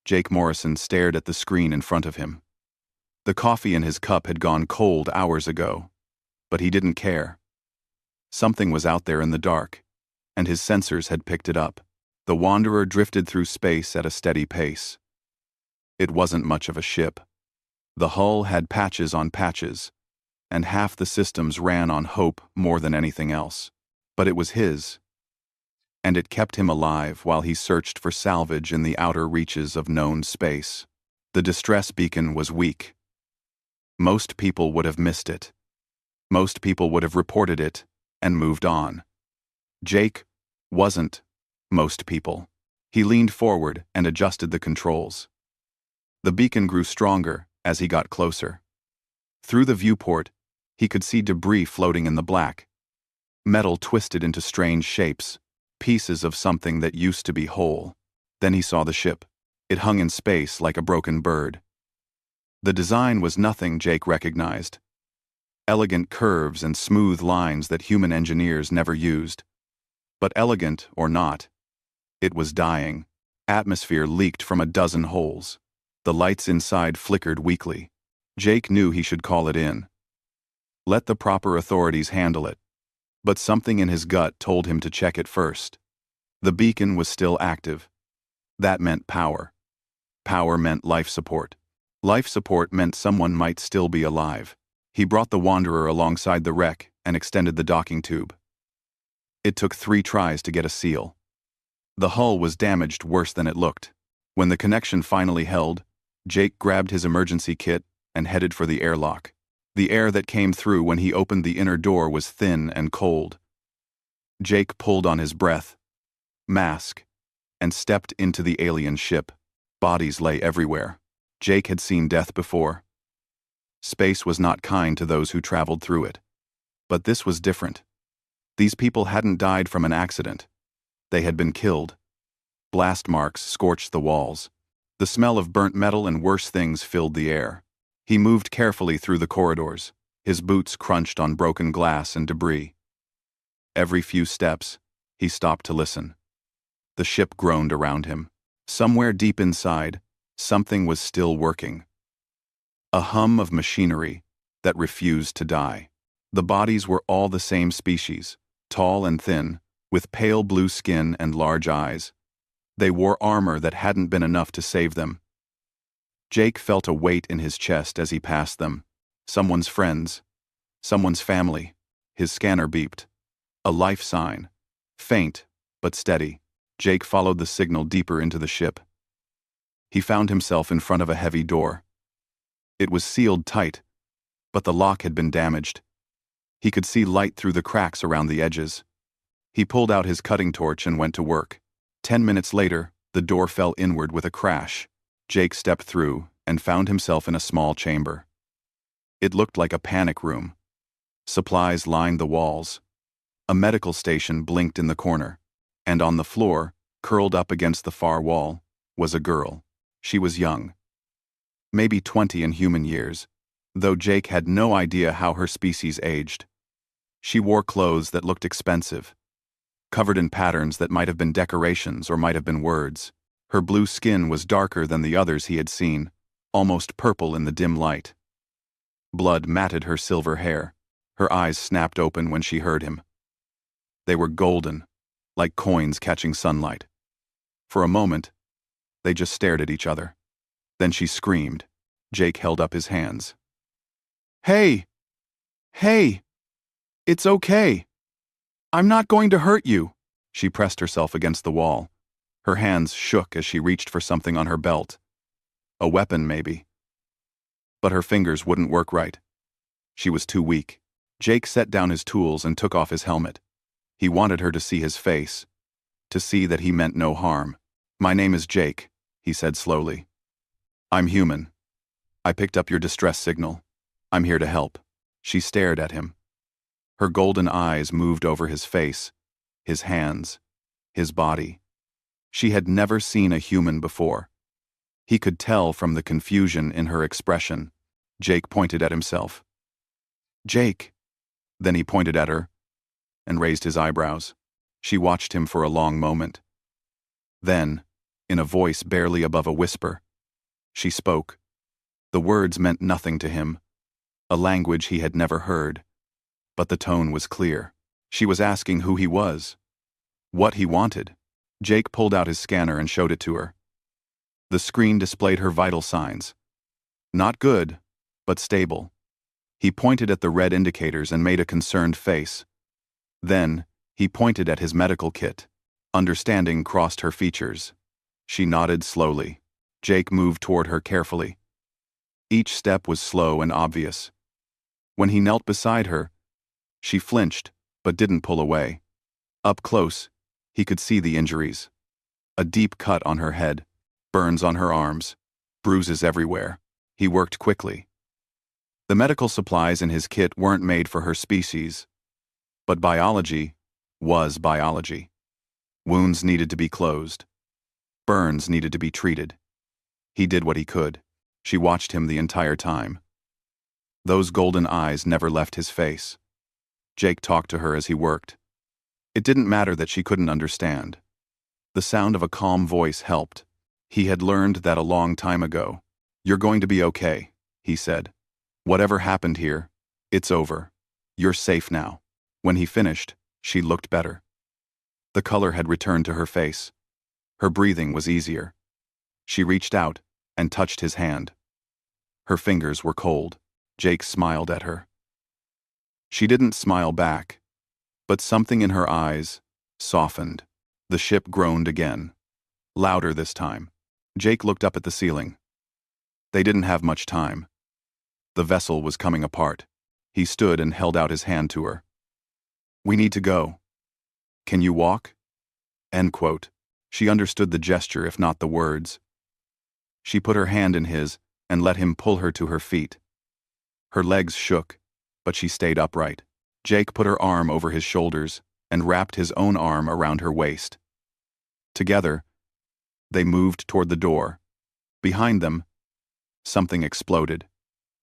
Jake Morrison stared at the screen in front of him. The coffee in his cup had gone cold hours ago, but he didn't care. Something was out there in the dark, and his sensors had picked it up. The Wanderer drifted through space at a steady pace. It wasn't much of a ship. The hull had patches on patches, and half the systems ran on hope more than anything else. But it was his, and it kept him alive while he searched for salvage in the outer reaches of known space. The distress beacon was weak. Most people would have missed it. Most people would have reported it and moved on. Jake wasn't most people. He leaned forward and adjusted the controls. The beacon grew stronger as he got closer. Through the viewport, he could see debris floating in the black. Metal twisted into strange shapes, pieces of something that used to be whole. Then he saw the ship. It hung in space like a broken bird. The design was nothing Jake recognized. Elegant curves and smooth lines that human engineers never used. But elegant or not, it was dying. Atmosphere leaked from a dozen holes. The lights inside flickered weakly. Jake knew he should call it in. Let the proper authorities handle it. But something in his gut told him to check it first. The beacon was still active. That meant power. Power meant life support. Life support meant someone might still be alive. He brought the Wanderer alongside the wreck and extended the docking tube. It took 3 tries to get a seal. The hull was damaged worse than it looked. When the connection finally held, Jake grabbed his emergency kit and headed for the airlock. The air that came through when he opened the inner door was thin and cold. Jake pulled on his breath, mask, and stepped into the alien ship. Bodies lay everywhere. Jake had seen death before. Space was not kind to those who traveled through it. But this was different. These people hadn't died from an accident. They had been killed. Blast marks scorched the walls. The smell of burnt metal and worse things filled the air. He moved carefully through the corridors. His boots crunched on broken glass and debris. Every few steps, he stopped to listen. The ship groaned around him. Somewhere deep inside, something was still working. A hum of machinery that refused to die. The bodies were all the same species, tall and thin, with pale blue skin and large eyes. They wore armor that hadn't been enough to save them. Jake felt a weight in his chest as he passed them. Someone's friends. Someone's family. His scanner beeped. A life sign. Faint, but steady. Jake followed the signal deeper into the ship. He found himself in front of a heavy door. It was sealed tight, but the lock had been damaged. He could see light through the cracks around the edges. He pulled out his cutting torch and went to work. 10 minutes later, the door fell inward with a crash. Jake stepped through and found himself in a small chamber. It looked like a panic room. Supplies lined the walls. A medical station blinked in the corner, and on the floor, curled up against the far wall, was a girl. She was young. Maybe 20 in human years, though Jake had no idea how her species aged. She wore clothes that looked expensive, covered in patterns that might have been decorations or might have been words. Her blue skin was darker than the others he had seen, almost purple in the dim light. Blood matted her silver hair. Her eyes snapped open when she heard him. They were golden, like coins catching sunlight. For a moment, they just stared at each other. Then she screamed. Jake held up his hands. "Hey! Hey! It's okay! I'm not going to hurt you!" She pressed herself against the wall. Her hands shook as she reached for something on her belt. A weapon, maybe. But her fingers wouldn't work right. She was too weak. Jake set down his tools and took off his helmet. He wanted her to see his face, to see that he meant no harm. "My name is Jake," he said slowly. "I'm human. I picked up your distress signal. I'm here to help." She stared at him. Her golden eyes moved over his face, his hands, his body. She had never seen a human before. He could tell from the confusion in her expression. Jake pointed at himself. "Jake." Then he pointed at her and raised his eyebrows. She watched him for a long moment. Then, in a voice barely above a whisper. She spoke. The words meant nothing to him, a language he had never heard. But the tone was clear. She was asking who he was, what he wanted. Jake pulled out his scanner and showed it to her. The screen displayed her vital signs. Not good, but stable. He pointed at the red indicators and made a concerned face. Then, he pointed at his medical kit. Understanding crossed her features. She nodded slowly. Jake moved toward her carefully. Each step was slow and obvious. When he knelt beside her, she flinched, but didn't pull away. Up close, he could see the injuries. A deep cut on her head, burns on her arms, bruises everywhere. He worked quickly. The medical supplies in his kit weren't made for her species, but biology was biology. Wounds needed to be closed. Burns needed to be treated. He did what he could. She watched him the entire time. Those golden eyes never left his face. Jake talked to her as he worked. It didn't matter that she couldn't understand. The sound of a calm voice helped. He had learned that a long time ago. "You're going to be okay," he said. "Whatever happened here, it's over. You're safe now." When he finished, she looked better. The color had returned to her face. Her breathing was easier. She reached out and touched his hand. Her fingers were cold. Jake smiled at her. She didn't smile back, but something in her eyes softened. The ship groaned again, louder this time. Jake looked up at the ceiling. They didn't have much time. The vessel was coming apart. He stood and held out his hand to her. "We need to go. Can you walk?" End quote. She understood the gesture, if not the words. She put her hand in his and let him pull her to her feet. Her legs shook, but she stayed upright. Jake put her arm over his shoulders and wrapped his own arm around her waist. Together, they moved toward the door. Behind them, something exploded.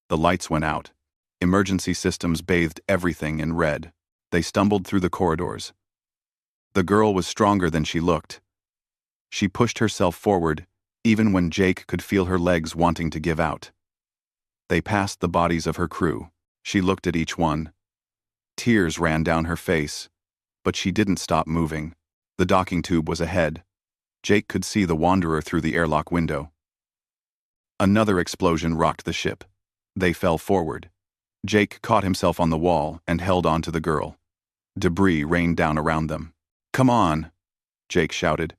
The lights went out. Emergency systems bathed everything in red. They stumbled through the corridors. The girl was stronger than she looked. She pushed herself forward, even when Jake could feel her legs wanting to give out. They passed the bodies of her crew. She looked at each one. Tears ran down her face, but she didn't stop moving. The docking tube was ahead. Jake could see the Wanderer through the airlock window. Another explosion rocked the ship. They fell forward. Jake caught himself on the wall and held on to the girl. Debris rained down around them. "Come on," Jake shouted.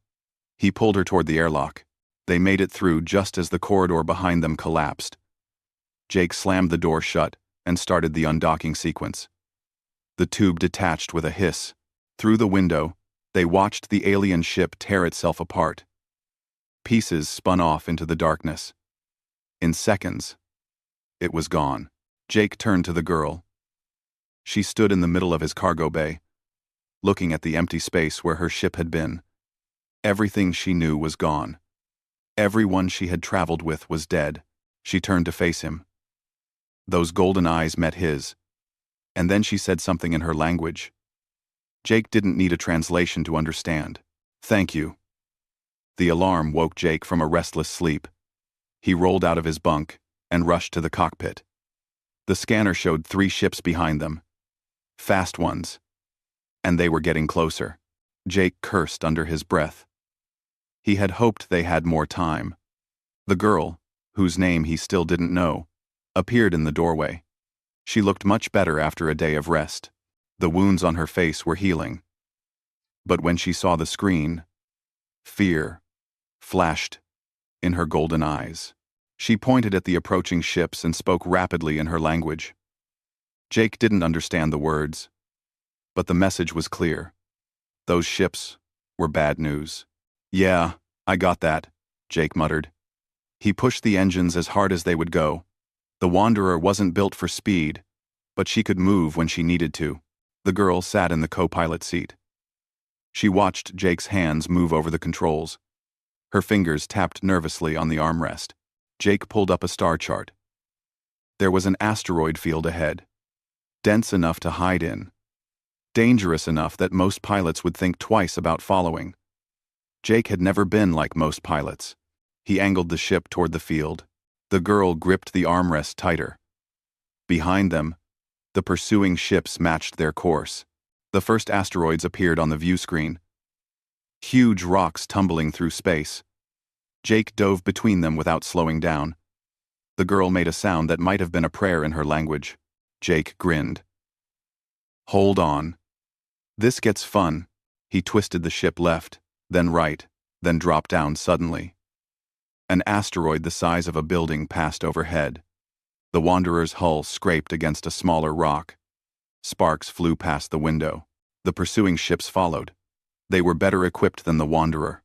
He pulled her toward the airlock. They made it through just as the corridor behind them collapsed. Jake slammed the door shut and started the undocking sequence. The tube detached with a hiss. Through the window, they watched the alien ship tear itself apart. Pieces spun off into the darkness. In seconds, it was gone. Jake turned to the girl. She stood in the middle of his cargo bay, looking at the empty space where her ship had been. Everything she knew was gone. Everyone she had traveled with was dead. She turned to face him. Those golden eyes met his, and then she said something in her language. Jake didn't need a translation to understand. "Thank you." The alarm woke Jake from a restless sleep. He rolled out of his bunk and rushed to the cockpit. The scanner showed 3 ships behind them. Fast ones. And they were getting closer. Jake cursed under his breath. He had hoped they had more time. The girl, whose name he still didn't know, appeared in the doorway. She looked much better after a day of rest. The wounds on her face were healing. But when she saw the screen, fear flashed in her golden eyes. She pointed at the approaching ships and spoke rapidly in her language. Jake didn't understand the words, but the message was clear. Those ships were bad news. "Yeah, I got that," Jake muttered. He pushed the engines as hard as they would go. The Wanderer wasn't built for speed, but she could move when she needed to. The girl sat in the co-pilot seat. She watched Jake's hands move over the controls. Her fingers tapped nervously on the armrest. Jake pulled up a star chart. There was an asteroid field ahead, dense enough to hide in, dangerous enough that most pilots would think twice about following. Jake had never been like most pilots. He angled the ship toward the field. The girl gripped the armrest tighter. Behind them, the pursuing ships matched their course. The first asteroids appeared on the view screen. Huge rocks tumbling through space. Jake dove between them without slowing down. The girl made a sound that might have been a prayer in her language. Jake grinned. Hold on. This gets fun. He twisted the ship left, then right, then dropped down suddenly. An asteroid the size of a building passed overhead. The Wanderer's hull scraped against a smaller rock. Sparks flew past the window. The pursuing ships followed. They were better equipped than the Wanderer.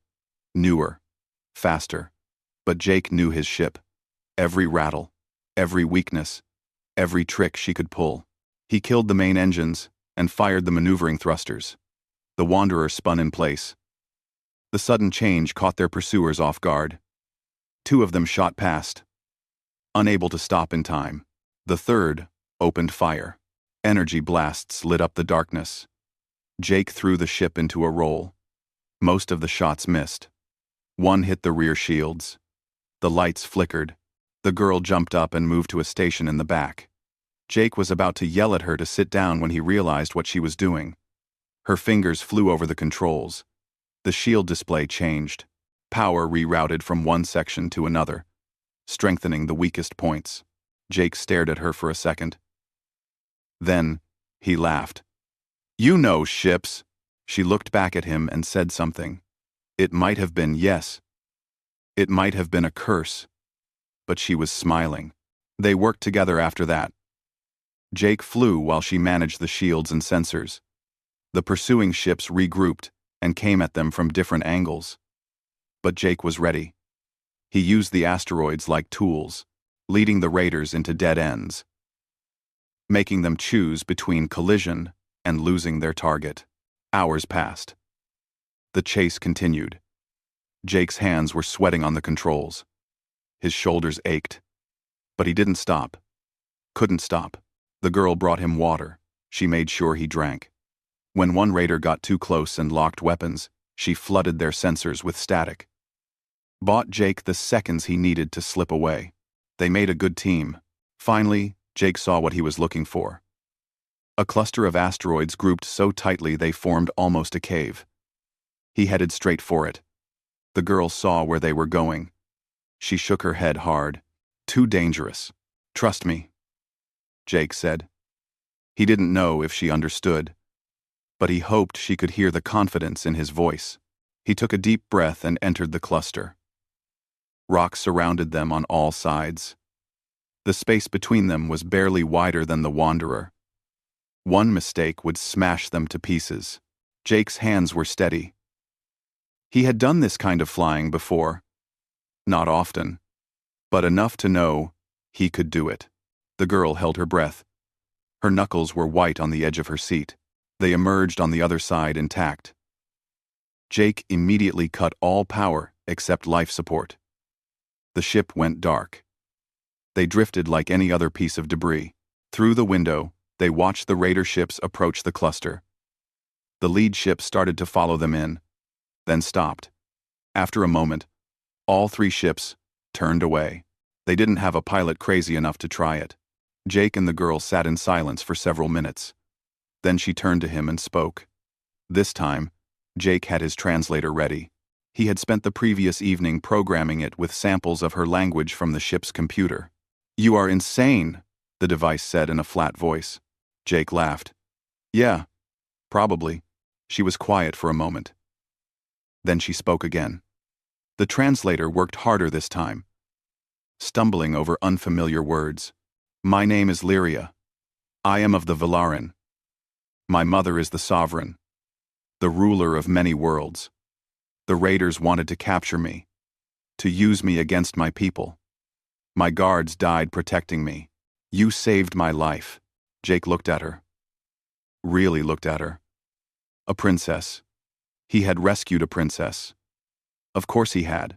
Newer. Faster. But Jake knew his ship. Every rattle. Every weakness. Every trick she could pull. He killed the main engines and fired the maneuvering thrusters. The Wanderer spun in place. The sudden change caught their pursuers off guard. Two of them shot past. Unable to stop in time, the third opened fire. Energy blasts lit up the darkness. Jake threw the ship into a roll. Most of the shots missed. One hit the rear shields. The lights flickered. The girl jumped up and moved to a station in the back. Jake was about to yell at her to sit down when he realized what she was doing. Her fingers flew over the controls. The shield display changed. Power rerouted from one section to another, strengthening the weakest points. Jake stared at her for a second. Then, he laughed. You know ships. She looked back at him and said something. It might have been yes. It might have been a curse. But she was smiling. They worked together after that. Jake flew while she managed the shields and sensors. The pursuing ships regrouped and came at them from different angles. But Jake was ready. He used the asteroids like tools, leading the raiders into dead ends, making them choose between collision and losing their target. Hours passed. The chase continued. Jake's hands were sweating on the controls. His shoulders ached. But he didn't stop. Couldn't stop. The girl brought him water. She made sure he drank. When one raider got too close and locked weapons, she flooded their sensors with static. Bought Jake the seconds he needed to slip away. They made a good team. Finally, Jake saw what he was looking for. A cluster of asteroids grouped so tightly they formed almost a cave. He headed straight for it. The girl saw where they were going. She shook her head hard. Too dangerous. Trust me, Jake said. He didn't know if she understood, but he hoped she could hear the confidence in his voice. He took a deep breath and entered the cluster. Rocks surrounded them on all sides. The space between them was barely wider than the Wanderer. One mistake would smash them to pieces. Jake's hands were steady. He had done this kind of flying before. Not often, but enough to know he could do it. The girl held her breath. Her knuckles were white on the edge of her seat. They emerged on the other side intact. Jake immediately cut all power except life support. The ship went dark. They drifted like any other piece of debris. Through the window, they watched the raider ships approach the cluster. The lead ship started to follow them in, then stopped. After a moment, all three ships turned away. They didn't have a pilot crazy enough to try it. Jake and the girl sat in silence for several minutes. Then she turned to him and spoke. This time, Jake had his translator ready. He had spent the previous evening programming it with samples of her language from the ship's computer. "You are insane," the device said in a flat voice. Jake laughed. "Yeah, probably." She was quiet for a moment. Then she spoke again. The translator worked harder this time, stumbling over unfamiliar words. "My name is Lyria. I am of the Vilarin. My mother is the sovereign, the ruler of many worlds. The raiders wanted to capture me, to use me against my people. My guards died protecting me. You saved my life." Jake looked at her. Really looked at her. A princess. He had rescued a princess. Of course he had.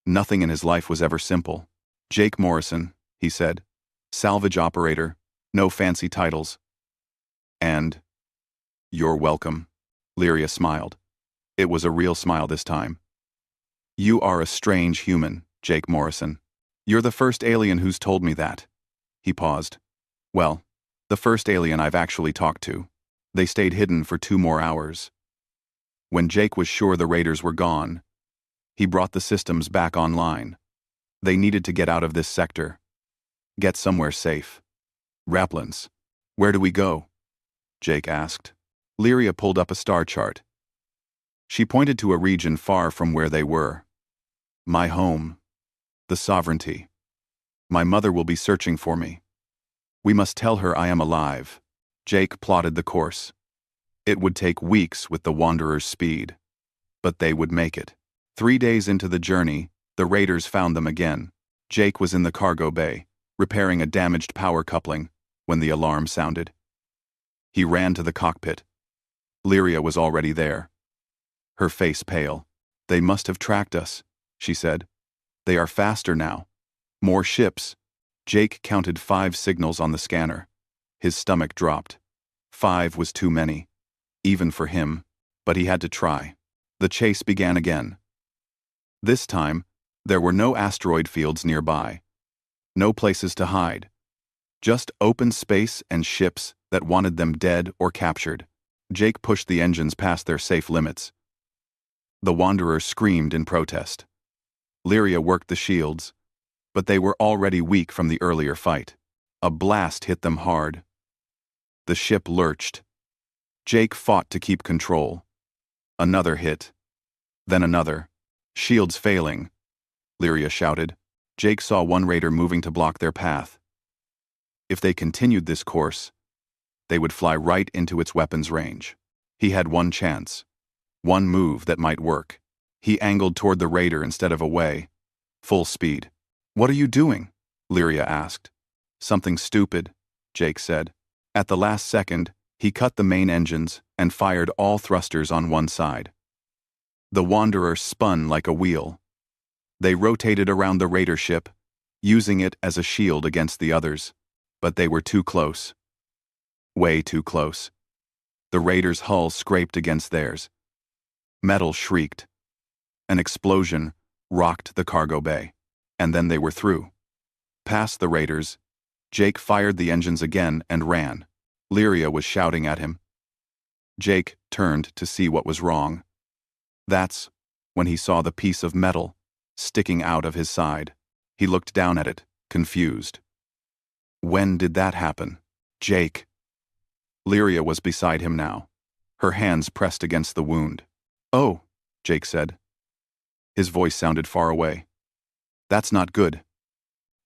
Nothing in his life was ever simple. "Jake Morrison," he said. "Salvage operator, no fancy titles." "And you're welcome." Lyria smiled. It was a real smile this time. You are a strange human, Jake Morrison. You're the first alien who's told me that. He paused. Well, the first alien I've actually talked to. They stayed hidden for 2 more hours. When Jake was sure the raiders were gone, he brought the systems back online. They needed to get out of this sector. Get somewhere safe. Rapplins. Where do we go? Jake asked. Lyria pulled up a star chart. She pointed to a region far from where they were. My home. The sovereignty. My mother will be searching for me. We must tell her I am alive. Jake plotted the course. It would take weeks with the Wanderer's speed. But they would make it. 3 days into the journey, the raiders found them again. Jake was in the cargo bay, repairing a damaged power coupling, when the alarm sounded. He ran to the cockpit. Lyria was already there. Her face pale. They must have tracked us, she said. They are faster now. More ships. Jake counted 5 signals on the scanner. His stomach dropped. 5 was too many. Even for him, but he had to try. The chase began again. This time, there were no asteroid fields nearby. No places to hide. Just open space and ships that wanted them dead or captured. Jake pushed the engines past their safe limits. The Wanderer screamed in protest. Lyria worked the shields, but they were already weak from the earlier fight. A blast hit them hard. The ship lurched. Jake fought to keep control. Another hit. Then another. Shields failing. Lyria shouted. Jake saw one raider moving to block their path. If they continued this course, they would fly right into its weapons range. He had one chance. One move that might work. He angled toward the raider instead of away. Full speed. What are you doing? Lyria asked. Something stupid, Jake said. At the last second, he cut the main engines and fired all thrusters on one side. The Wanderer spun like a wheel. They rotated around the raider ship, using it as a shield against the others, but they were too close. Way too close. The raider's hull scraped against theirs. Metal shrieked. An explosion rocked the cargo bay, and then they were through. Past the raiders, Jake fired the engines again and ran. Lyria was shouting at him. Jake turned to see what was wrong. That's when he saw the piece of metal sticking out of his side. He looked down at it, confused. When did that happen? Jake. Lyria was beside him now, her hands pressed against the wound. Oh, Jake said. His voice sounded far away. That's not good.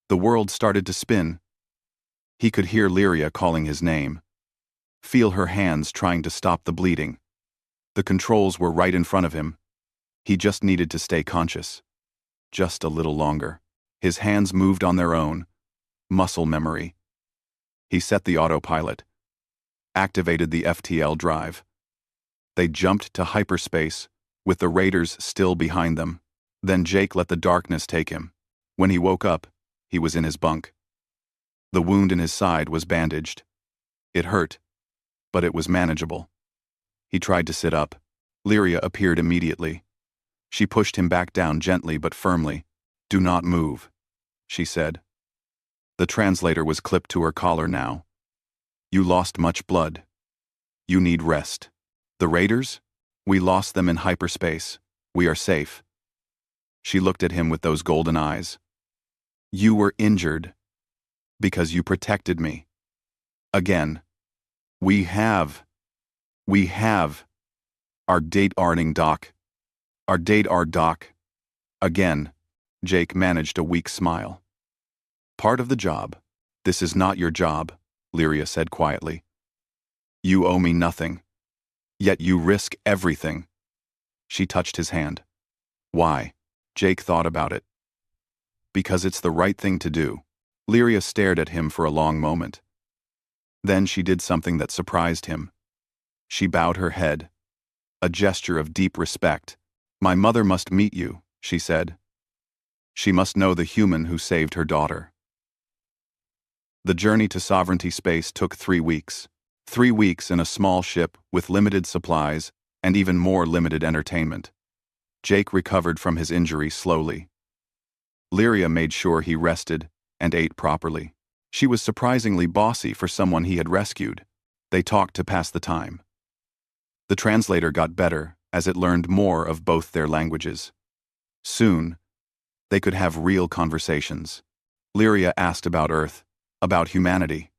The world started to spin. He could hear Lyria calling his name. Feel her hands trying to stop the bleeding. The controls were right in front of him. He just needed to stay conscious. Just a little longer. His hands moved on their own. Muscle memory. He set the autopilot. Activated the FTL drive. They jumped to hyperspace, with the raiders still behind them. Then Jake let the darkness take him. When he woke up, he was in his bunk. The wound in his side was bandaged. It hurt, but it was manageable. He tried to sit up. Lyria appeared immediately. She pushed him back down gently but firmly. Do not move, she said. The translator was clipped to her collar now. You lost much blood. You need rest. The raiders? We lost them in hyperspace. We are safe. She looked at him with those golden eyes. You were injured because you protected me. Again. We have our date arning doc. Our date our doc. Again, Jake managed a weak smile. Part of the job. This is not your job, Lyria said quietly. You owe me nothing. Yet you risk everything. She touched his hand. Why? Jake thought about it. Because it's the right thing to do. Lyria stared at him for a long moment. Then she did something that surprised him. She bowed her head. A gesture of deep respect. My mother must meet you, she said. She must know the human who saved her daughter. The journey to sovereignty space took 3 weeks. 3 weeks in a small ship with limited supplies and even more limited entertainment. Jake recovered from his injury slowly. Lyria made sure he rested and ate properly. She was surprisingly bossy for someone he had rescued. They talked to pass the time. The translator got better as it learned more of both their languages. Soon, they could have real conversations. Lyria asked about Earth, about humanity.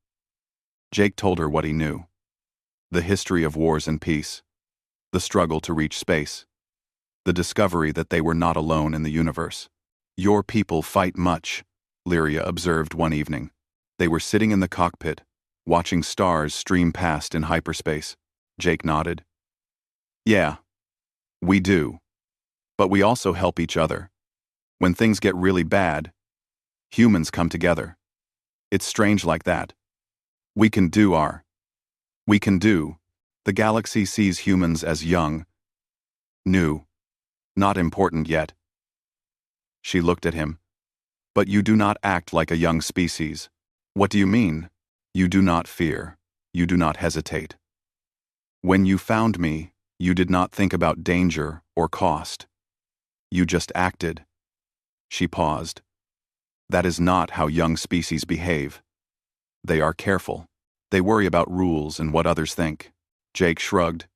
Jake told her what he knew. The history of wars and peace. The struggle to reach space. The discovery that they were not alone in the universe. "Your people fight much," Lyria observed one evening. They were sitting in the cockpit, watching stars stream past in hyperspace. Jake nodded. "Yeah, we do. But we also help each other. When things get really bad, humans come together. It's strange like that. We can do. The galaxy sees humans as young, new, not important yet." She looked at him. "But you do not act like a young species." "What do you mean?" "You do not fear. You do not hesitate. When you found me, you did not think about danger or cost. You just acted." She paused. "That is not how young species behave. They are careful. They worry about rules and what others think." Jake shrugged.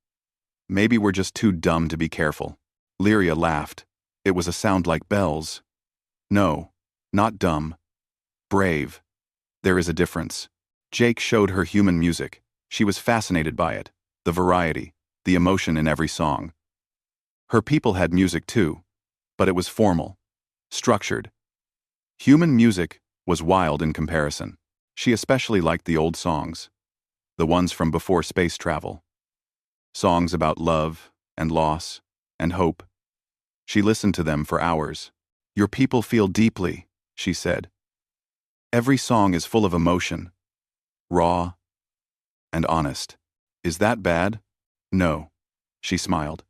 "Maybe we're just too dumb to be careful." Lyria laughed. It was a sound like bells. "No, not dumb. Brave. There is a difference." Jake showed her human music. She was fascinated by it, the variety, the emotion in every song. Her people had music too, but it was formal, structured. Human music was wild in comparison. She especially liked the old songs, the ones from before space travel. Songs about love and loss and hope. She listened to them for hours. "Your people feel deeply," she said. "Every song is full of emotion, raw and honest." "Is that bad?" "No," she smiled.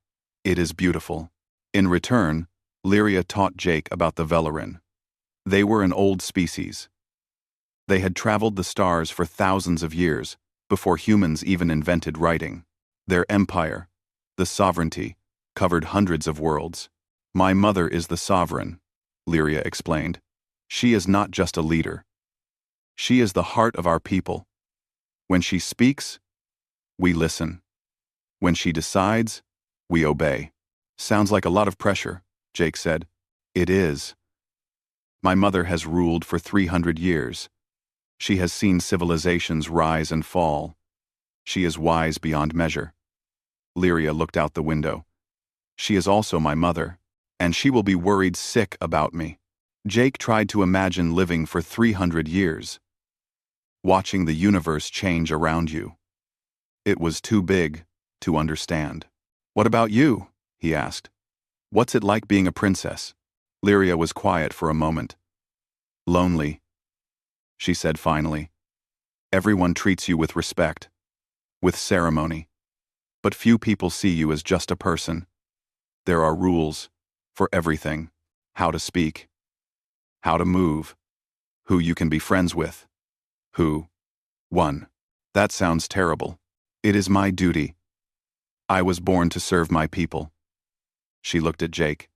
"It is beautiful." In return, Lyria taught Jake about the Velarin. They were an old species. They had traveled the stars for thousands of years, before humans even invented writing. Their empire, the sovereignty, covered hundreds of worlds. "My mother is the sovereign," Lyria explained. "She is not just a leader. She is the heart of our people. When she speaks, we listen. When she decides, we obey." "Sounds like a lot of pressure," Jake said. "It is. My mother has ruled for 300 years. She has seen civilizations rise and fall. She is wise beyond measure." Lyria looked out the window. "She is also my mother, and she will be worried sick about me." Jake tried to imagine living for 300 years. Watching the universe change around you. It was too big to understand. "What about you?" he asked. "What's it like being a princess?" Lyria was quiet for a moment. "Lonely," she said finally. "Everyone treats you with respect, with ceremony. But few people see you as just a person. There are rules for everything. How to speak, how to move, who you can be friends with, who. One. That sounds terrible. It is my duty. I was born to serve my people." She looked at Jake.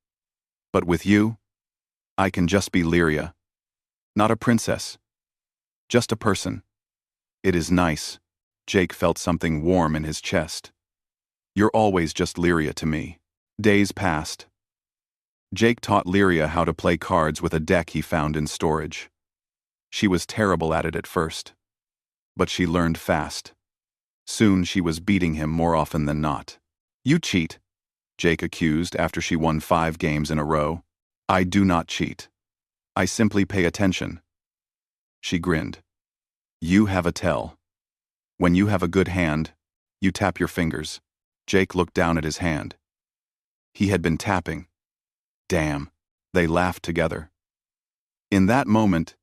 "But with you, I can just be Lyria. Not a princess. Just a person." "It is nice." Jake felt something warm in his chest. "You're always just Lyria to me." Days passed. Jake taught Lyria how to play cards with a deck he found in storage. She was terrible at it at first, but she learned fast. Soon she was beating him more often than not. "You cheat," Jake accused after she won 5 games in a row. "I do not cheat. I simply pay attention." She grinned. "You have a tell. When you have a good hand, you tap your fingers." Jake looked down at his hand. He had been tapping. Damn. They laughed together. In that moment,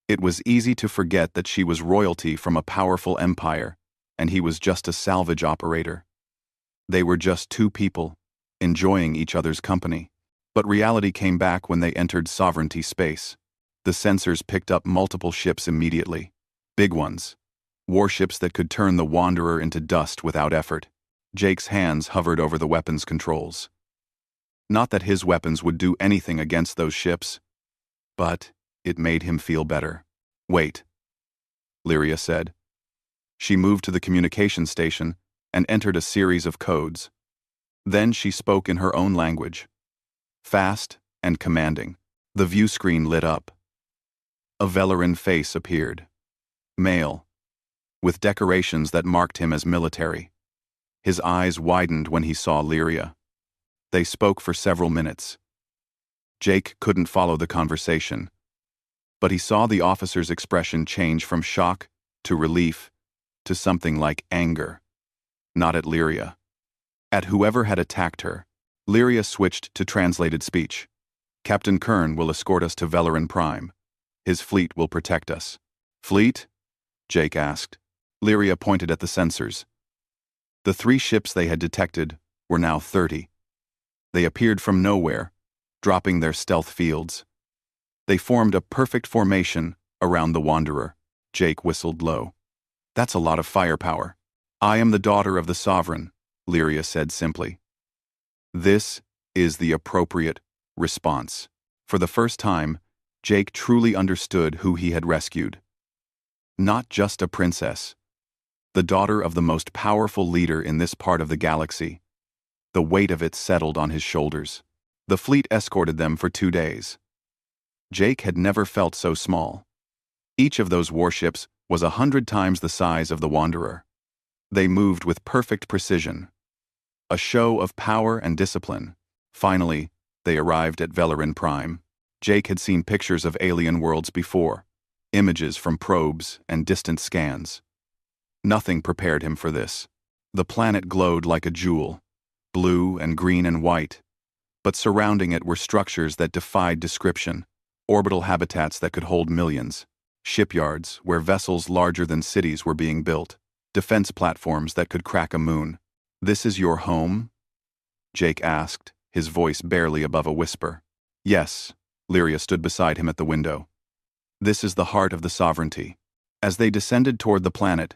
it was easy to forget that she was royalty from a powerful empire, and he was just a salvage operator. They were just two people, enjoying each other's company. But reality came back when they entered sovereignty space. The sensors picked up multiple ships immediately. Big ones. Warships that could turn the Wanderer into dust without effort. Jake's hands hovered over the weapons controls. Not that his weapons would do anything against those ships, but it made him feel better. Wait, Lyria said. She moved to the communication station and entered a series of codes. Then she spoke in her own language. Fast and commanding, the view screen lit up. A Velarin face appeared. Male, with decorations that marked him as military. His eyes widened when he saw Lyria. They spoke for several minutes. Jake couldn't follow the conversation, but he saw the officer's expression change from shock to relief to something like anger. Not at Lyria. At whoever had attacked her. Lyria switched to translated speech. Captain Kern will escort us to Velarin Prime. His fleet will protect us. Fleet? Jake asked. Lyria pointed at the sensors. The 3 ships they had detected were now 30. They appeared from nowhere, dropping their stealth fields. They formed a perfect formation around the Wanderer. Jake whistled low. That's a lot of firepower. I am the daughter of the Sovereign, Lyria said simply. This is the appropriate response. For the first time, Jake truly understood who he had rescued. Not just a princess. The daughter of the most powerful leader in this part of the galaxy. The weight of it settled on his shoulders. The fleet escorted them for 2 days. Jake had never felt so small. Each of those warships was 100 times the size of the Wanderer. They moved with perfect precision. A show of power and discipline. Finally, they arrived at Velarin Prime. Jake had seen pictures of alien worlds before, images from probes and distant scans. Nothing prepared him for this. The planet glowed like a jewel, blue and green and white, but surrounding it were structures that defied description, orbital habitats that could hold millions, shipyards where vessels larger than cities were being built, defense platforms that could crack a moon. This is your home? Jake asked, his voice barely above a whisper. Yes, Lyria stood beside him at the window. This is the heart of the sovereignty. As they descended toward the planet,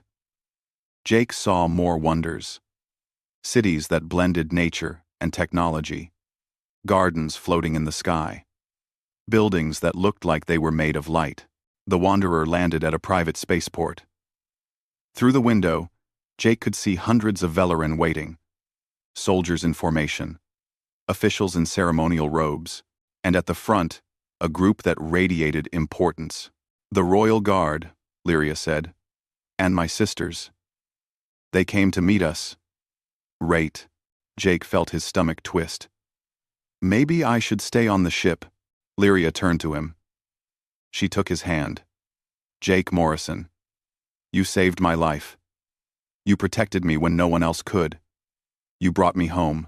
Jake saw more wonders. Cities that blended nature and technology. Gardens floating in the sky. Buildings that looked like they were made of light. The Wanderer landed at a private spaceport. Through the window, Jake could see hundreds of Velarin waiting. Soldiers in formation. Officials in ceremonial robes. And at the front, a group that radiated importance. The Royal Guard, Lyria said. And my sisters. They came to meet us. Rate. Jake felt his stomach twist. Maybe I should stay on the ship. Lyria turned to him. She took his hand. Jake Morrison. You saved my life. You protected me when no one else could. You brought me home.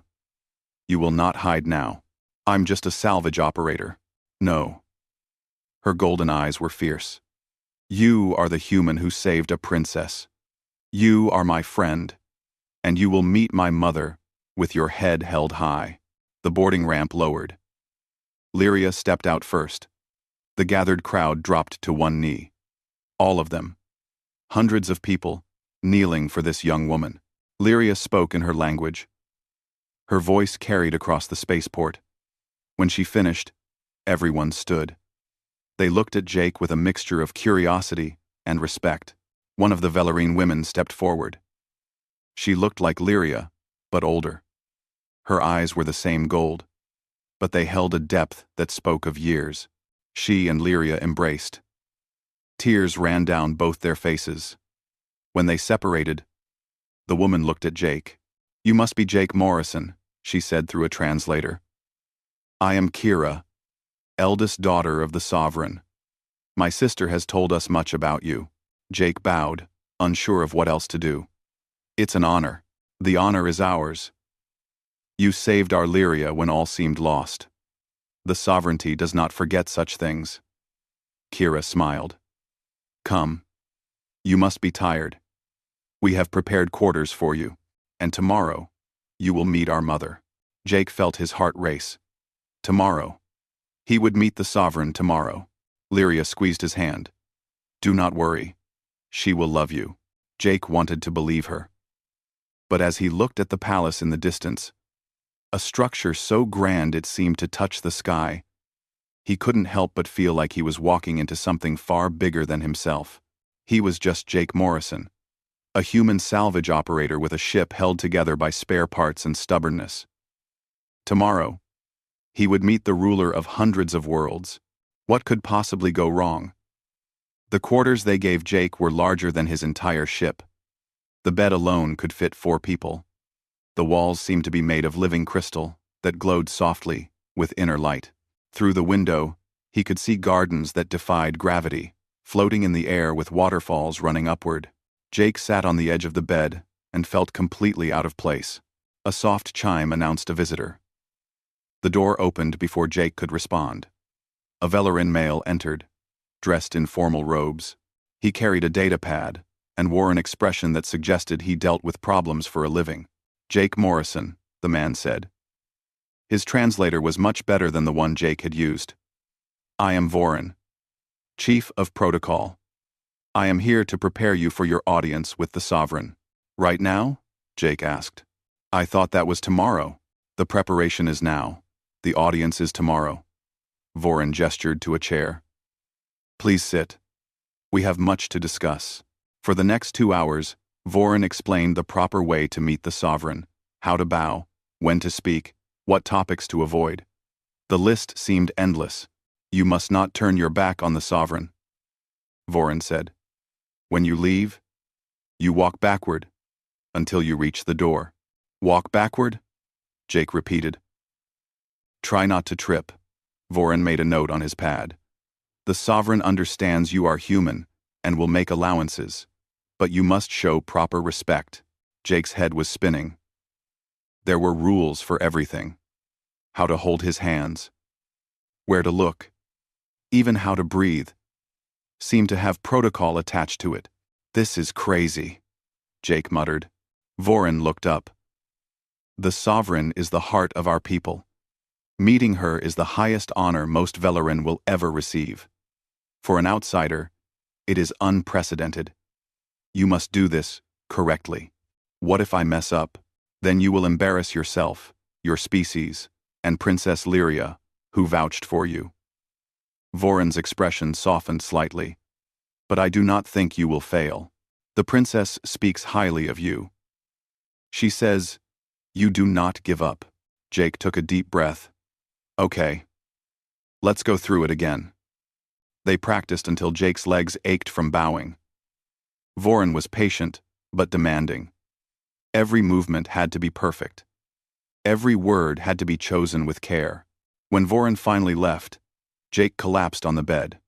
You will not hide now. I'm just a salvage operator. No. Her golden eyes were fierce. You are the human who saved a princess. You are my friend, and you will meet my mother with your head held high. The boarding ramp lowered. Lyria stepped out first. The gathered crowd dropped to one knee. All of them. Hundreds of people, kneeling for this young woman. Lyria spoke in her language. Her voice carried across the spaceport. When she finished, everyone stood. They looked at Jake with a mixture of curiosity and respect. One of the Velarin women stepped forward. She looked like Lyria, but older. Her eyes were the same gold, but they held a depth that spoke of years. She and Lyria embraced. Tears ran down both their faces. When they separated, the woman looked at Jake. You must be Jake Morrison, she said through a translator. I am Kira, eldest daughter of the Sovereign. My sister has told us much about you. Jake bowed, unsure of what else to do. It's an honor. The honor is ours. You saved our Lyria when all seemed lost. The sovereignty does not forget such things. Kira smiled. Come. You must be tired. We have prepared quarters for you, and tomorrow, you will meet our mother. Jake felt his heart race. Tomorrow. He would meet the Sovereign tomorrow. Lyria squeezed his hand. Do not worry. She will love you. Jake wanted to believe her. But as he looked at the palace in the distance, A structure so grand it seemed to touch the sky. He couldn't help but feel like he was walking into something far bigger than himself. He was just Jake Morrison, a human salvage operator with a ship held together by spare parts and stubbornness. Tomorrow, he would meet the ruler of hundreds of worlds. What could possibly go wrong? The quarters they gave Jake were larger than his entire ship. The bed alone could fit 4 people. The walls seemed to be made of living crystal that glowed softly with inner light. Through the window, he could see gardens that defied gravity, floating in the air with waterfalls running upward. Jake sat on the edge of the bed and felt completely out of place. A soft chime announced a visitor. The door opened before Jake could respond. A Velarin male entered, dressed in formal robes. He carried a data pad and wore an expression that suggested he dealt with problems for a living. Jake Morrison, the man said. His translator was much better than the one Jake had used. I am Vorin, Chief of Protocol. I am here to prepare you for your audience with the Sovereign. Right now? Jake asked. I thought that was tomorrow. The preparation is now. The audience is tomorrow. Vorin gestured to a chair. Please sit. We have much to discuss. For the next 2 hours, Vorin explained the proper way to meet the Sovereign, how to bow, when to speak, what topics to avoid. The list seemed endless. You must not turn your back on the Sovereign, Vorin said. When you leave, you walk backward until you reach the door. Walk backward? Jake repeated. Try not to trip. Vorin made a note on his pad. The Sovereign understands you are human and will make allowances, but you must show proper respect. Jake's head was spinning. There were rules for everything. How to hold his hands, where to look, even how to breathe. Seemed to have protocol attached to it. This is crazy, Jake muttered. Vorin looked up. The Sovereign is the heart of our people. Meeting her is the highest honor most Velarin will ever receive. For an outsider, it is unprecedented. You must do this correctly. What if I mess up? Then you will embarrass yourself, your species, and Princess Lyria, who vouched for you. Vorin's expression softened slightly. But I do not think you will fail. The princess speaks highly of you. She says, you do not give up. Jake took a deep breath. Okay. Let's go through it again. They practiced until Jake's legs ached from bowing. Vorin was patient, but demanding. Every movement had to be perfect. Every word had to be chosen with care. When Vorin finally left, Jake collapsed on the bed.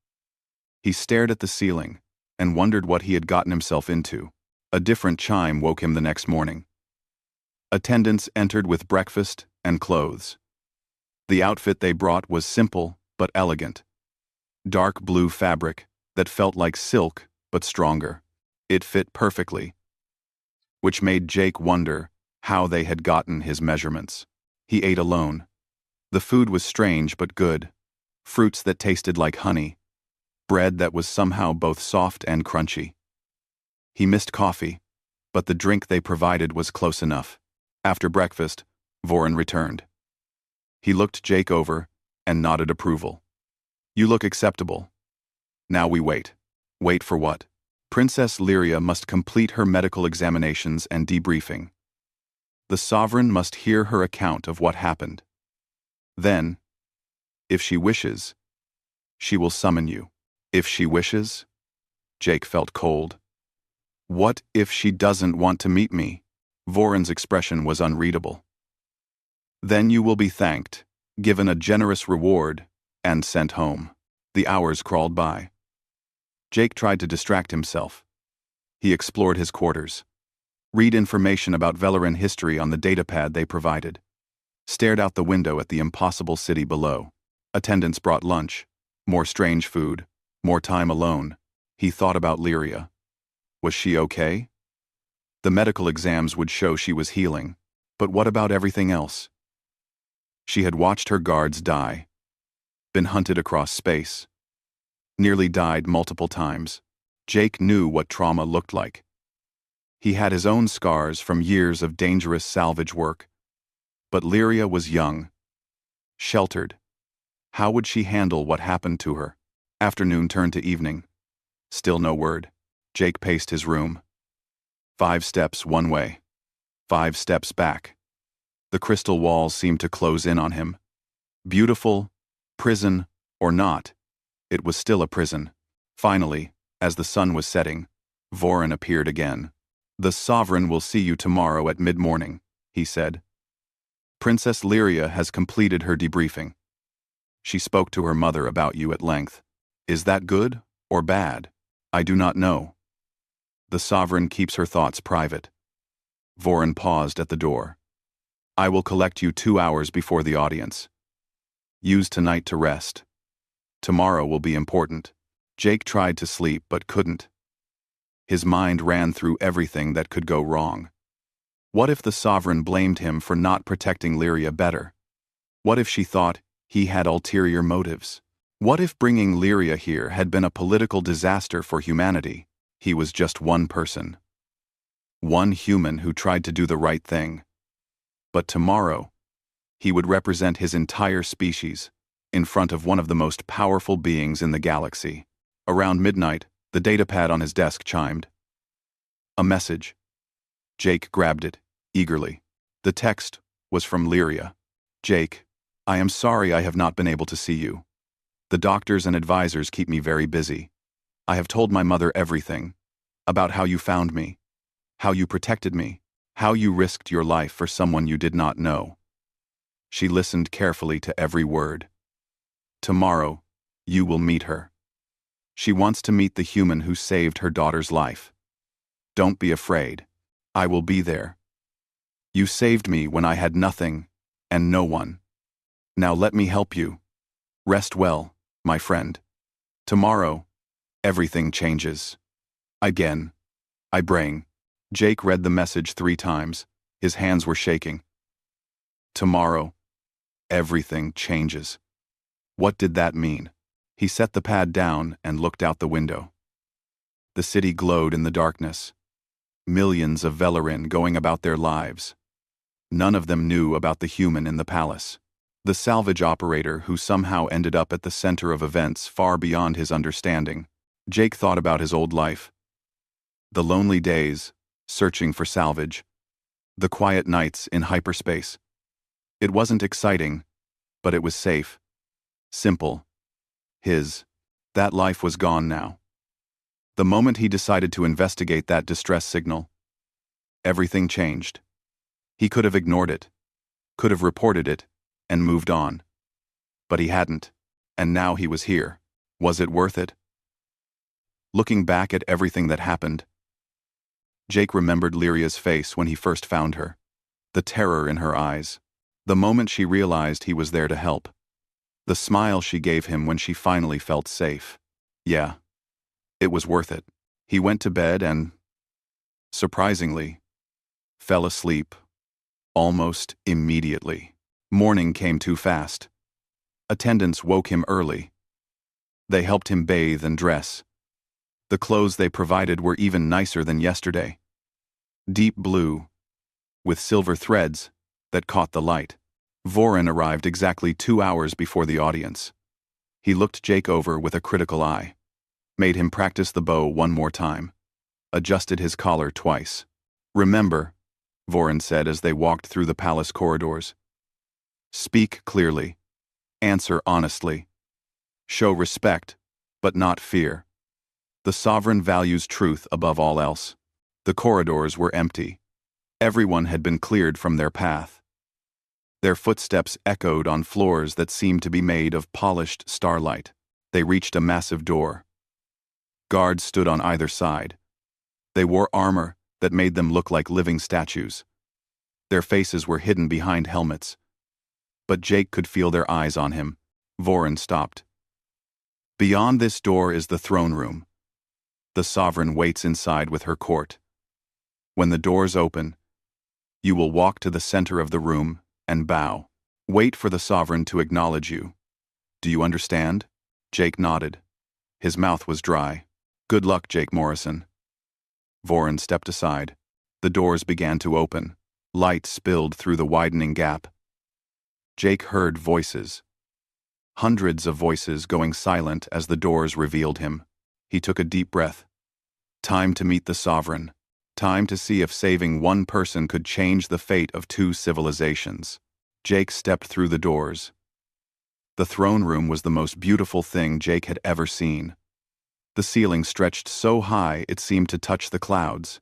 He stared at the ceiling and wondered what he had gotten himself into. A different chime woke him the next morning. Attendants entered with breakfast and clothes. The outfit they brought was simple but elegant. Dark blue fabric that felt like silk but stronger. It fit perfectly, which made Jake wonder how they had gotten his measurements. He ate alone. The food was strange but good. Fruits that tasted like honey. Bread that was somehow both soft and crunchy. He missed coffee, but the drink they provided was close enough. After breakfast, Vorin returned. He looked Jake over and nodded approval. You look acceptable. Now we wait. Wait for what? Princess Lyria must complete her medical examinations and debriefing. The Sovereign must hear her account of what happened. Then, if she wishes, she will summon you. If she wishes? Jake felt cold. What if she doesn't want to meet me? Vorin's expression was unreadable. Then you will be thanked, given a generous reward, and sent home. The hours crawled by. Jake tried to distract himself. He explored his quarters. Read information about Velarin history on the datapad they provided. Stared out the window at the impossible city below. Attendants brought lunch. More strange food. More time alone. He thought about Lyria. Was she okay? The medical exams would show she was healing. But what about everything else? She had watched her guards die. Been hunted across space. Nearly died multiple times. Jake knew what trauma looked like. He had his own scars from years of dangerous salvage work. But Lyria was young, sheltered. How would she handle what happened to her? Afternoon turned to evening. Still no word. Jake paced his room. 5 steps one way. 5 steps back. The crystal walls seemed to close in on him. Beautiful, prison, or not, it was still a prison. Finally, as the sun was setting, Vorin appeared again. "The Sovereign will see you tomorrow at mid-morning," he said. "Princess Lyria has completed her debriefing. She spoke to her mother about you at length. Is that good or bad? I do not know. The Sovereign keeps her thoughts private." Vorin paused at the door. "I will collect you 2 hours before the audience. Use tonight to rest. Tomorrow will be important." Jake tried to sleep but couldn't. His mind ran through everything that could go wrong. What if the Sovereign blamed him for not protecting Lyria better? What if she thought he had ulterior motives? What if bringing Lyria here had been a political disaster for humanity? He was just one person. One human who tried to do the right thing. But tomorrow, he would represent his entire species in front of one of the most powerful beings in the galaxy. Around midnight, the datapad on his desk chimed. A message. Jake grabbed it, eagerly. The text was from Lyria. "Jake, I am sorry I have not been able to see you. The doctors and advisors keep me very busy. I have told my mother everything. About how you found me. How you protected me. How you risked your life for someone you did not know." She listened carefully to every word. "Tomorrow, you will meet her. She wants to meet the human who saved her daughter's life. Don't be afraid. I will be there. You saved me when I had nothing and no one. Now let me help you. Rest well, my friend. Tomorrow, everything changes. Again. I bring." Jake read the message 3 times. His hands were shaking. Tomorrow, everything changes. What did that mean? He set the pad down and looked out the window. The city glowed in the darkness. Millions of Velarin going about their lives. None of them knew about the human in the palace. The salvage operator who somehow ended up at the center of events far beyond his understanding. Jake thought about his old life. The lonely days, searching for salvage. The quiet nights in hyperspace. It wasn't exciting, but it was safe. Simple. That life was gone now. The moment he decided to investigate that distress signal, everything changed. He could have ignored it, could have reported it, and moved on. But he hadn't, and now he was here. Was it worth it? Looking back at everything that happened, Jake remembered Lyria's face when he first found her. The terror in her eyes. The moment she realized he was there to help. The smile she gave him when she finally felt safe. Yeah, it was worth it. He went to bed and, surprisingly, fell asleep almost immediately. Morning came too fast. Attendants woke him early. They helped him bathe and dress. The clothes they provided were even nicer than yesterday. Deep blue, with silver threads that caught the light. Vorin arrived exactly 2 hours before the audience. He looked Jake over with a critical eye, made him practice the bow one more time, adjusted his collar twice. "Remember," Vorin said as they walked through the palace corridors. "Speak clearly. Answer honestly. Show respect, but not fear. The Sovereign values truth above all else." The corridors were empty. Everyone had been cleared from their path. Their footsteps echoed on floors that seemed to be made of polished starlight. They reached a massive door. Guards stood on either side. They wore armor that made them look like living statues. Their faces were hidden behind helmets. But Jake could feel their eyes on him. Vorin stopped. "Beyond this door is the throne room. The Sovereign waits inside with her court. When the doors open, you will walk to the center of the room and bow. Wait for the Sovereign to acknowledge you. Do you understand?" Jake nodded. His mouth was dry. "Good luck, Jake Morrison." Vorin stepped aside. The doors began to open. Light spilled through the widening gap. Jake heard voices. Hundreds of voices going silent as the doors revealed him. He took a deep breath. Time to meet the Sovereign. Time to see if saving one person could change the fate of two civilizations. Jake stepped through the doors. The throne room was the most beautiful thing Jake had ever seen. The ceiling stretched so high it seemed to touch the clouds.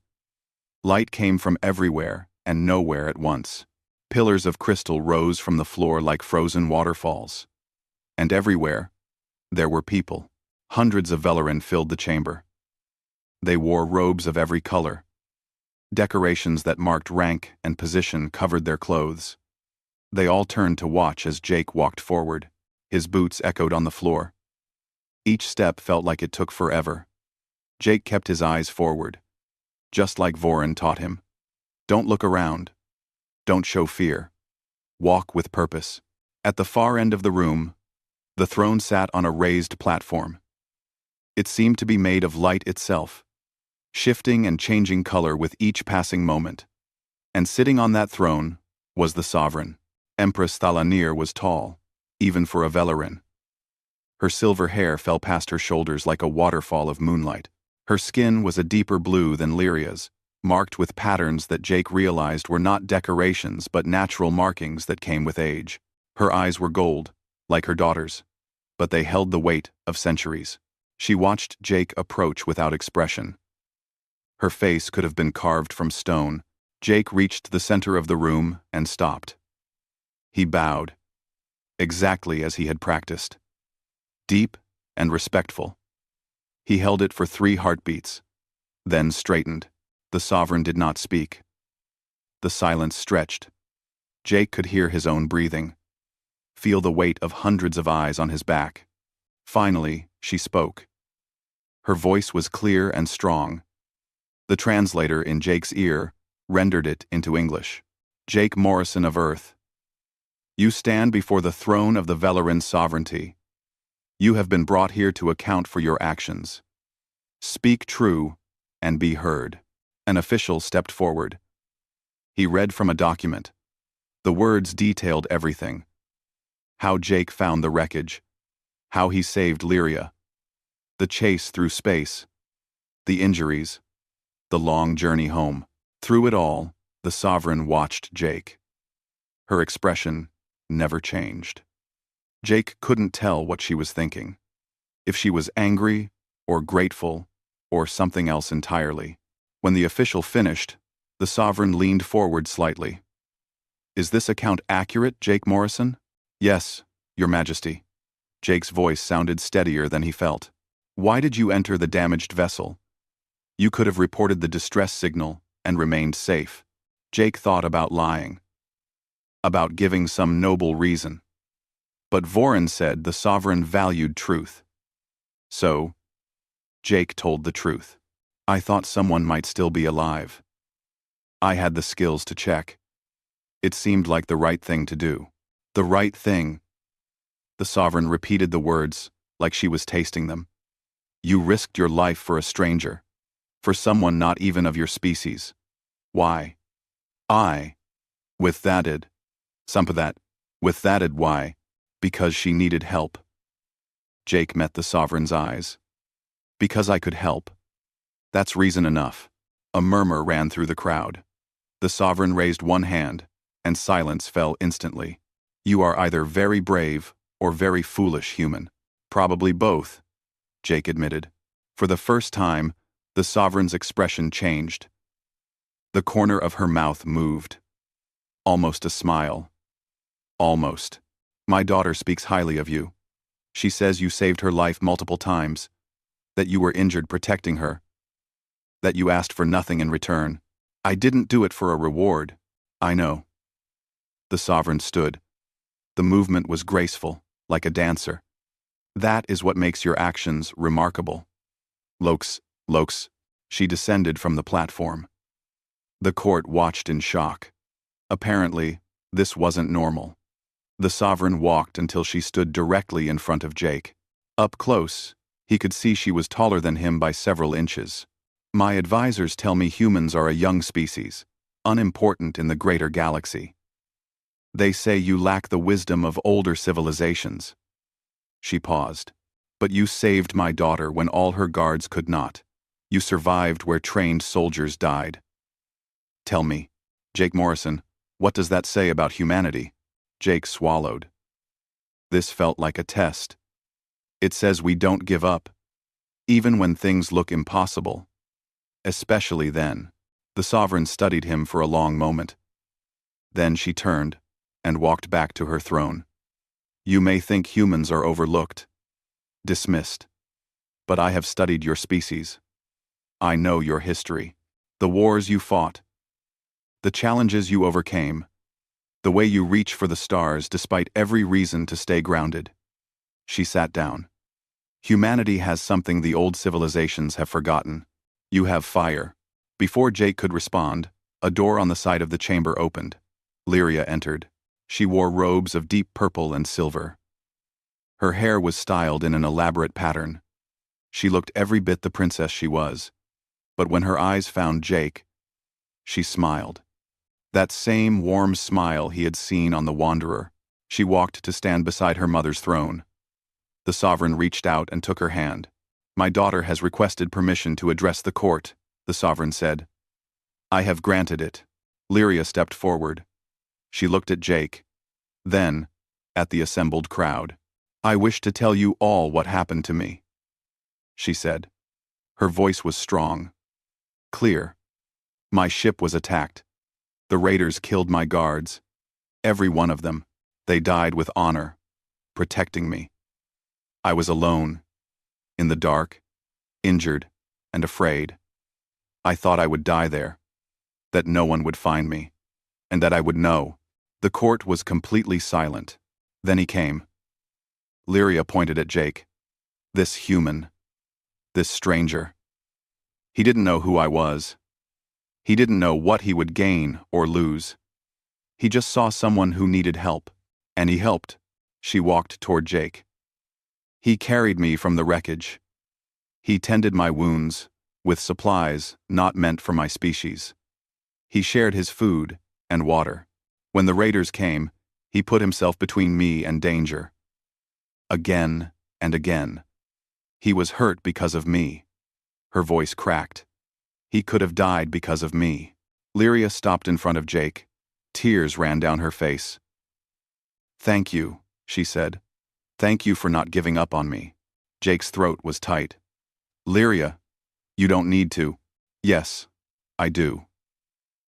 Light came from everywhere and nowhere at once. Pillars of crystal rose from the floor like frozen waterfalls. And everywhere, there were people. Hundreds of Velarin filled the chamber. They wore robes of every color. Decorations that marked rank and position covered their clothes. They all turned to watch as Jake walked forward. His boots echoed on the floor. Each step felt like it took forever. Jake kept his eyes forward, just like Vorin taught him. Don't look around. Don't show fear. Walk with purpose. At the far end of the room, the throne sat on a raised platform. It seemed to be made of light itself, shifting and changing color with each passing moment. And sitting on that throne was the Sovereign. Empress Thalanir was tall, even for a Velarin. Her silver hair fell past her shoulders like a waterfall of moonlight. Her skin was a deeper blue than Lyria's, marked with patterns that Jake realized were not decorations but natural markings that came with age. Her eyes were gold, like her daughter's, but they held the weight of centuries. She watched Jake approach without expression. Her face could have been carved from stone. Jake reached the center of the room and stopped. He bowed, exactly as he had practiced. Deep and respectful. He held it for 3 heartbeats, then straightened. The Sovereign did not speak. The silence stretched. Jake could hear his own breathing, feel the weight of hundreds of eyes on his back. Finally, she spoke. Her voice was clear and strong. The translator in Jake's ear rendered it into English. Jake Morrison of Earth, you stand before the throne of the Velarin sovereignty. You have been brought here to account for your actions. Speak true and be heard. An official stepped forward. He read from a document. The words detailed everything. How Jake found the wreckage. How he saved Lyria. The chase through space. The injuries. The long journey home. Through it all, the Sovereign watched Jake. Her expression never changed. Jake couldn't tell what she was thinking. If she was angry, or grateful, or something else entirely. When the official finished, the Sovereign leaned forward slightly. Is this account accurate, Jake Morrison? Yes, Your Majesty. Jake's voice sounded steadier than he felt. Why did you enter the damaged vessel? You could have reported the distress signal and remained safe. Jake thought about lying. About giving some noble reason. But Vorin said the Sovereign valued truth. So, Jake told the truth. I thought someone might still be alive. I had the skills to check. It seemed like the right thing to do. The right thing. The Sovereign repeated the words like she was tasting them. You risked your life for a stranger. For someone not even of your species. Why? With thatted. Why? Because she needed help. Jake met the Sovereign's eyes. Because I could help. That's reason enough. A murmur ran through the crowd. The Sovereign raised one hand, and silence fell instantly. You are either very brave or very foolish human. Probably both, Jake admitted. For the first time, the Sovereign's expression changed. The corner of her mouth moved. Almost a smile. Almost. My daughter speaks highly of you. She says you saved her life multiple times, that you were injured protecting her, that you asked for nothing in return. I didn't do it for a reward. I know. The Sovereign stood. The movement was graceful, like a dancer. That is what makes your actions remarkable. Lokes, she descended from the platform. The court watched in shock. Apparently, this wasn't normal. The Sovereign walked until she stood directly in front of Jake. Up close, he could see she was taller than him by several inches. My advisors tell me humans are a young species, unimportant in the greater galaxy. They say you lack the wisdom of older civilizations. She paused. But you saved my daughter when all her guards could not. You survived where trained soldiers died. Tell me, Jake Morrison, what does that say about humanity? Jake swallowed. This felt like a test. It says we don't give up, even when things look impossible. Especially then. The sovereign studied him for a long moment. Then she turned and walked back to her throne. You may think humans are overlooked, dismissed. But I have studied your species. I know your history, the wars you fought, the challenges you overcame, the way you reach for the stars despite every reason to stay grounded. She sat down. Humanity has something the old civilizations have forgotten. You have fire. Before Jake could respond, a door on the side of the chamber opened. Lyria entered. She wore robes of deep purple and silver. Her hair was styled in an elaborate pattern. She looked every bit the princess she was. But when her eyes found Jake, she smiled. That same warm smile he had seen on the Wanderer. She walked to stand beside her mother's throne. The sovereign reached out and took her hand. My daughter has requested permission to address the court, the sovereign said. I have granted it. Lyria stepped forward. She looked at Jake, then at the assembled crowd. I wish to tell you all what happened to me, she said. Her voice was strong, clear. My ship was attacked. The raiders killed my guards. Every one of them. They died with honor, protecting me. I was alone, in the dark, injured, and afraid. I thought I would die there, that no one would find me, and that I would know. The court was completely silent. Then he came. Lyria pointed at Jake. This human, this stranger. He didn't know who I was. He didn't know what he would gain or lose. He just saw someone who needed help, and he helped. She walked toward Jake. He carried me from the wreckage. He tended my wounds, with supplies not meant for my species. He shared his food and water. When the raiders came, he put himself between me and danger. Again and again. He was hurt because of me. Her voice cracked. He could have died because of me. Lyria stopped in front of Jake. Tears ran down her face. Thank you, she said. Thank you for not giving up on me. Jake's throat was tight. Lyria, you don't need to. Yes, I do.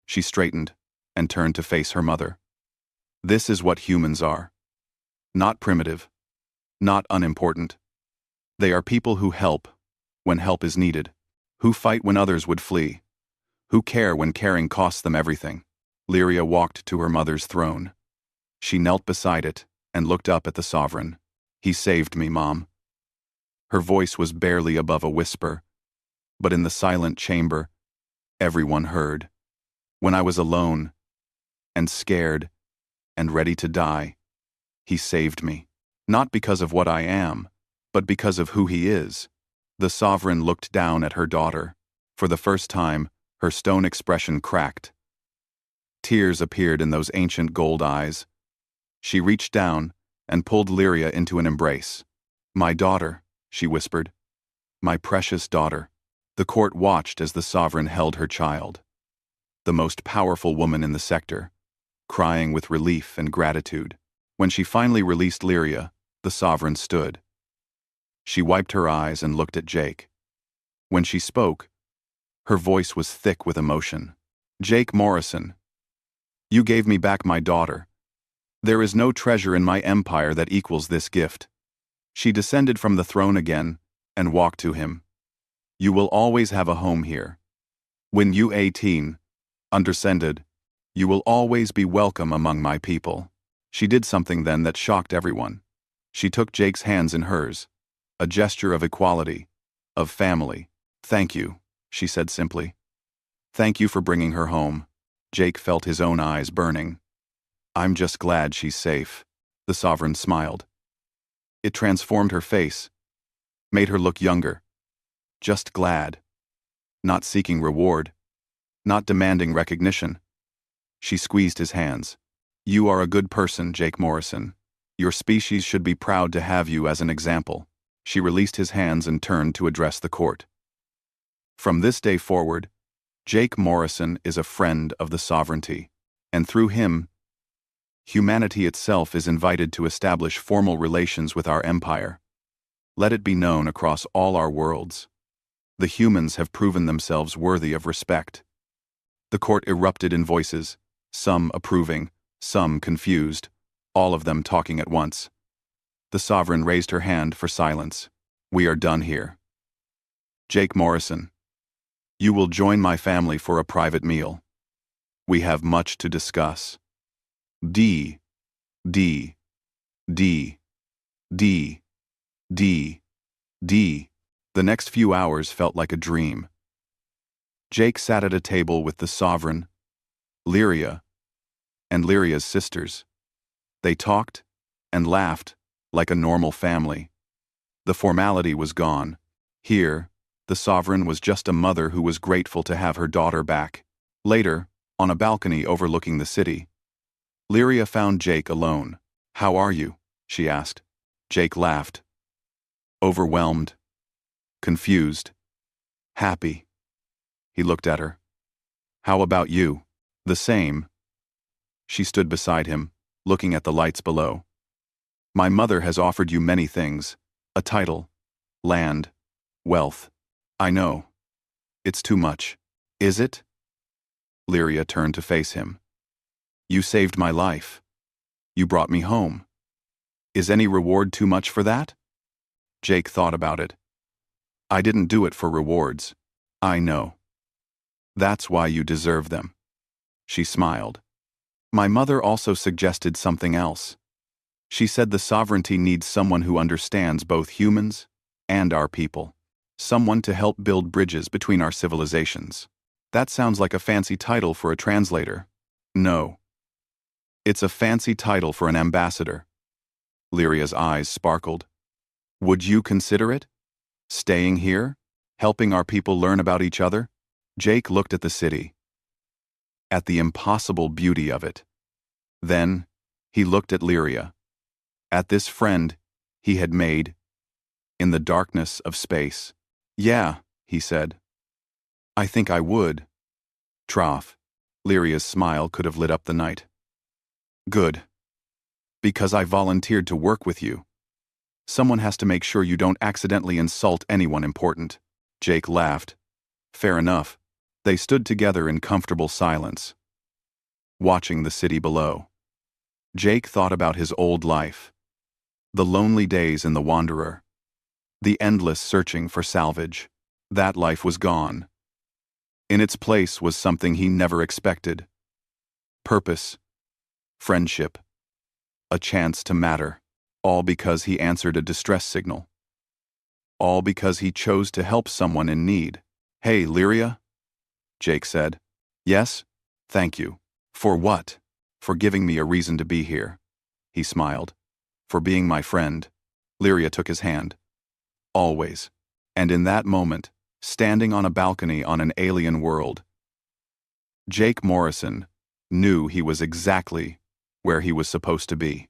She straightened and turned to face her mother. This is what humans are. Not primitive. Not unimportant. They are people who help when help is needed, who fight when others would flee, who care when caring costs them everything. Lyria walked to her mother's throne. She knelt beside it and looked up at the sovereign. He saved me, Mom. Her voice was barely above a whisper, but in the silent chamber, everyone heard. When I was alone and scared and ready to die, he saved me. Not because of what I am, but because of who he is. The sovereign looked down at her daughter. For the first time, her stone expression cracked. Tears appeared in those ancient gold eyes. She reached down and pulled Lyria into an embrace. My daughter, she whispered. My precious daughter. The court watched as the sovereign held her child. The most powerful woman in the sector, crying with relief and gratitude. When she finally released Lyria, the sovereign stood. She wiped her eyes and looked at Jake. When she spoke, her voice was thick with emotion. Jake Morrison, you gave me back my daughter. There is no treasure in my empire that equals this gift. She descended from the throne again and walked to him. You will always have a home here. When you 18, undescended, you will always be welcome among my people. She did something then that shocked everyone. She took Jake's hands in hers, a gesture of equality, of family. Thank you, she said simply. Thank you for bringing her home. Jake felt his own eyes burning. I'm just glad she's safe. The sovereign smiled. It transformed her face, made her look younger. Just glad. Not seeking reward. Not demanding recognition. She squeezed his hands. You are a good person, Jake Morrison. Your species should be proud to have you as an example. She released his hands and turned to address the court. From this day forward, Jake Morrison is a friend of the sovereignty, and through him, humanity itself is invited to establish formal relations with our empire. Let it be known across all our worlds. The humans have proven themselves worthy of respect. The court erupted in voices, some approving, some confused, all of them talking at once. The sovereign raised her hand for silence. We are done here. Jake Morrison, you will join my family for a private meal. We have much to discuss. D. D. D. D. D. D. The next few hours felt like a dream. Jake sat at a table with the sovereign, Lyria, and Lyria's sisters. They talked and laughed like a normal family. The formality was gone. Here, the sovereign was just a mother who was grateful to have her daughter back. Later, on a balcony overlooking the city, Lyria found Jake alone. How are you? She asked. Jake laughed. Overwhelmed. Confused. Happy. He looked at her. How about you? The same. She stood beside him, looking at the lights below. My mother has offered you many things. A title, land, wealth. I know. It's too much. Is it? Lyria turned to face him. You saved my life. You brought me home. Is any reward too much for that? Jake thought about it. I didn't do it for rewards. I know. That's why you deserve them. She smiled. My mother also suggested something else. She said the sovereignty needs someone who understands both humans and our people. Someone to help build bridges between our civilizations. That sounds like a fancy title for a translator. No. It's a fancy title for an ambassador. Lyria's eyes sparkled. Would you consider it? Staying here? Helping our people learn about each other? Jake looked at the city. At the impossible beauty of it. Then, he looked at Lyria. At this friend he had made in the darkness of space. Yeah, he said. I think I would. Trough. Lyria's smile could have lit up the night. Good. Because I volunteered to work with you. Someone has to make sure you don't accidentally insult anyone important. Jake laughed. Fair enough. They stood together in comfortable silence, watching the city below. Jake thought about his old life. The lonely days in the Wanderer. The endless searching for salvage. That life was gone. In its place was something he never expected. Purpose. Friendship. A chance to matter. All because he answered a distress signal. All because he chose to help someone in need. Hey, Lyria? Jake said. Yes? Thank you. For what? For giving me a reason to be here. He smiled. For being my friend. Lyria took his hand. Always. And in that moment, standing on a balcony on an alien world, Jake Morrison knew he was exactly where he was supposed to be.